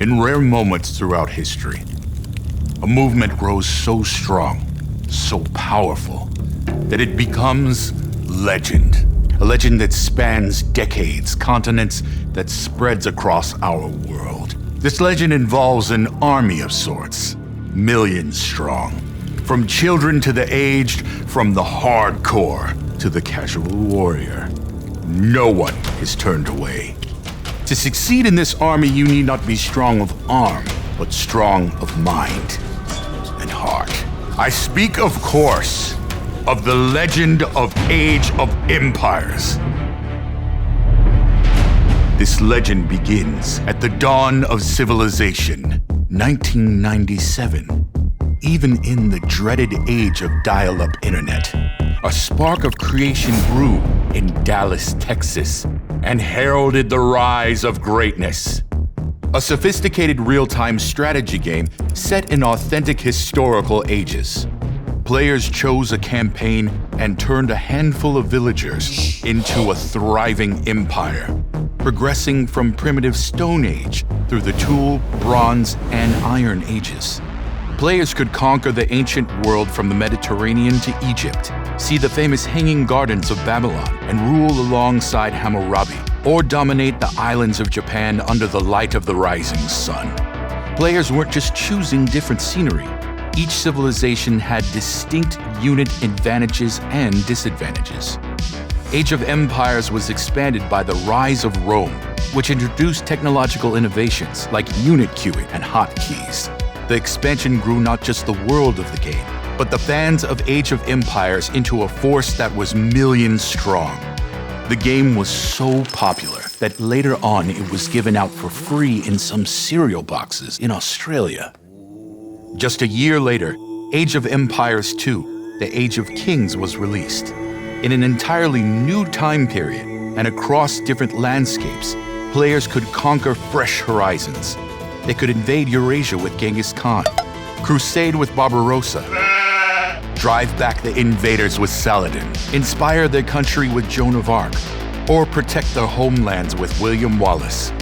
In rare moments throughout history, a movement grows so strong, so powerful, that it becomes legend. A legend that spans decades, continents, that spreads across our world. This legend involves an army of sorts, millions strong. From children to the aged, from the hardcore to the casual warrior. No one is turned away. To succeed in this army, you need not be strong of arm, but strong of mind and heart. I speak, of course, of the legend of Age of Empires. This legend begins at the dawn of civilization, 1997. Even in the dreaded age of dial-up internet, a spark of creation grew in Dallas, Texas, and heralded the rise of greatness. A sophisticated real-time strategy game set in authentic historical ages. Players chose a campaign and turned a handful of villagers into a thriving empire, progressing from primitive Stone Age through the Tool, Bronze, and Iron Ages. Players could conquer the ancient world from the Mediterranean to Egypt, see the famous Hanging Gardens of Babylon, and rule alongside Hammurabi, or dominate the islands of Japan under the light of the rising sun. Players weren't just choosing different scenery. Each civilization had distinct unit advantages and disadvantages. Age of Empires was expanded by the rise of Rome, which introduced technological innovations like unit queuing and hotkeys. The expansion grew not just the world of the game, but the fans of Age of Empires into a force that was millions strong. The game was so popular that later on it was given out for free in some cereal boxes in Australia. Just a year later, Age of Empires 2, The Age of Kings was released. In an entirely new time period and across different landscapes, players could conquer fresh horizons. They could invade Eurasia with Genghis Khan, crusade with Barbarossa, drive back the invaders with Saladin, inspire their country with Joan of Arc, or protect their homelands with William Wallace.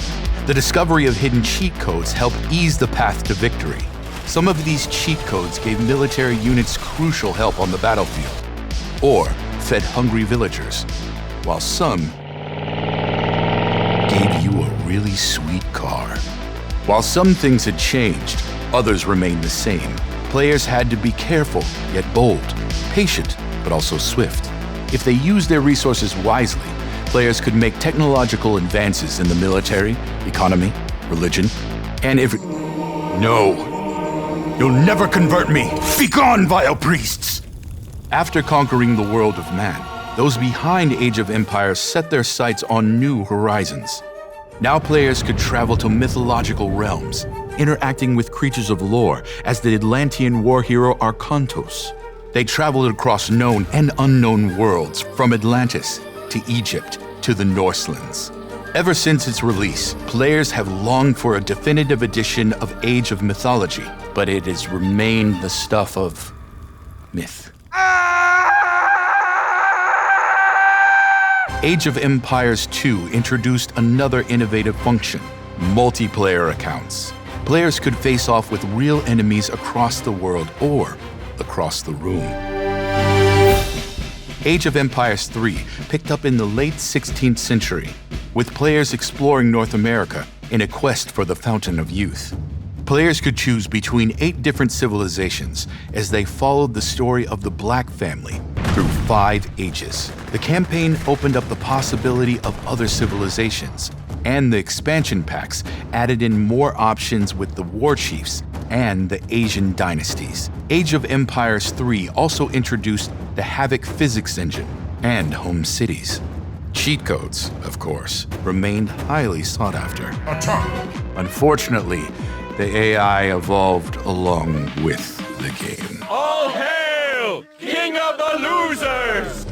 The discovery of hidden cheat codes helped ease the path to victory. Some of these cheat codes gave military units crucial help on the battlefield, or fed hungry villagers, while some gave you a really sweet car. While some things had changed, others remained the same. Players had to be careful, yet bold, patient, but also swift. If they used their resources wisely, players could make technological advances in the military, economy, religion, and if... No! You'll never convert me! Begone, vile priests! After conquering the world of man, those behind Age of Empires set their sights on new horizons. Now players could travel to mythological realms, interacting with creatures of lore as the Atlantean war hero Arkantos. They traveled across known and unknown worlds, from Atlantis to Egypt to the Norselands. Ever since its release, players have longed for a definitive edition of Age of Mythology, but it has remained the stuff of myth. Age of Empires 2 introduced another innovative function: multiplayer accounts. Players could face off with real enemies across the world or across the room. Age of Empires 3 picked up in the late 16th century, with players exploring North America in a quest for the Fountain of Youth. Players could choose between 8 different civilizations as they followed the story of the Black family through 5 ages. The campaign opened up the possibility of other civilizations, and the expansion packs added in more options with the war chiefs and the Asian dynasties. Age of Empires 3 also introduced the Havoc physics engine and home cities. Cheat codes, of course, remained highly sought after. Unfortunately, the AI evolved along with the game. All hail, King of the Losers!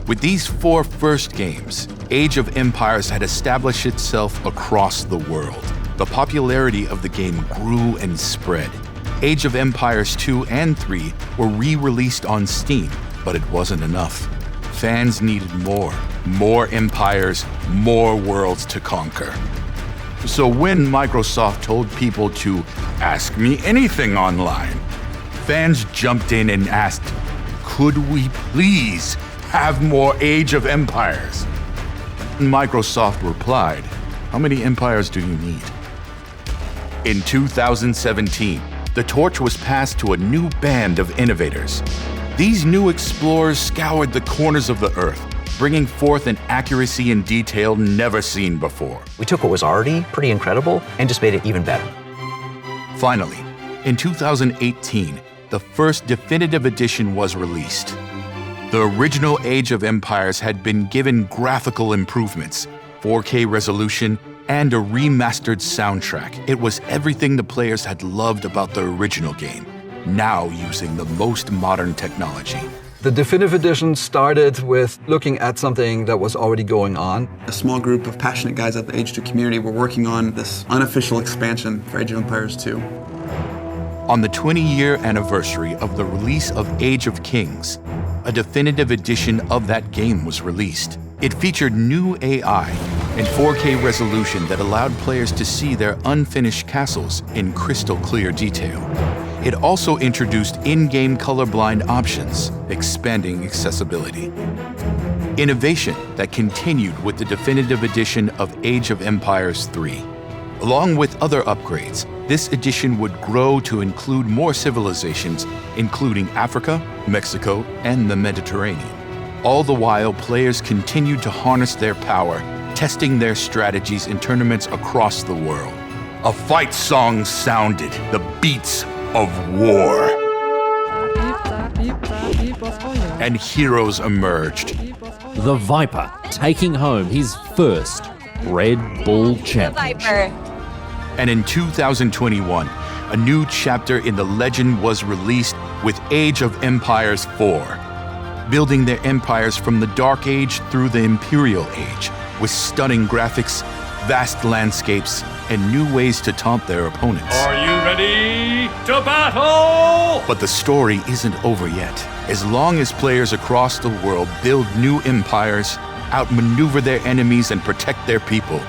With these 4 first games, Age of Empires had established itself across the world. The popularity of the game grew and spread. Age of Empires 2 and 3 were re-released on Steam, but it wasn't enough. Fans needed more empires, more worlds to conquer. So when Microsoft told people to ask me anything online, fans jumped in and asked, could we please have more Age of Empires? Microsoft replied, how many empires do you need? In 2017, the torch was passed to a new band of innovators. These new explorers scoured the corners of the Earth, bringing forth an accuracy and detail never seen before. We took what was already pretty incredible and just made it even better. Finally, in 2018, the first definitive edition was released. The original Age of Empires had been given graphical improvements, 4K resolution, and a remastered soundtrack. It was everything the players had loved about the original game, now using the most modern technology. The definitive edition started with looking at something that was already going on. A small group of passionate guys at the Age 2 community were working on this unofficial expansion for Age of Empires 2. On the 20-year anniversary of the release of Age of Kings, a definitive edition of that game was released. It featured new AI and 4K resolution that allowed players to see their unfinished castles in crystal clear detail. It also introduced in-game colorblind options, expanding accessibility. Innovation that continued with the definitive edition of Age of Empires 3. Along with other upgrades, this edition would grow to include more civilizations, including Africa, Mexico, and the Mediterranean. All the while, players continued to harness their power, testing their strategies in tournaments across the world. A fight song sounded the beats of war. And heroes emerged. The Viper taking home his first Red Bull Championship. And in 2021, a new chapter in the legend was released with Age of Empires 4, building their empires from the Dark Age through the Imperial Age, with stunning graphics, vast landscapes, and new ways to taunt their opponents. Are you ready to battle? But the story isn't over yet. As long as players across the world build new empires, outmaneuver their enemies, and protect their people,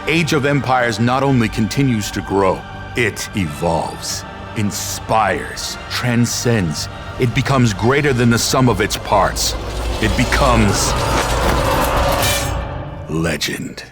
Age of Empires not only continues to grow, it evolves, inspires, transcends. It becomes greater than the sum of its parts. It becomes legend.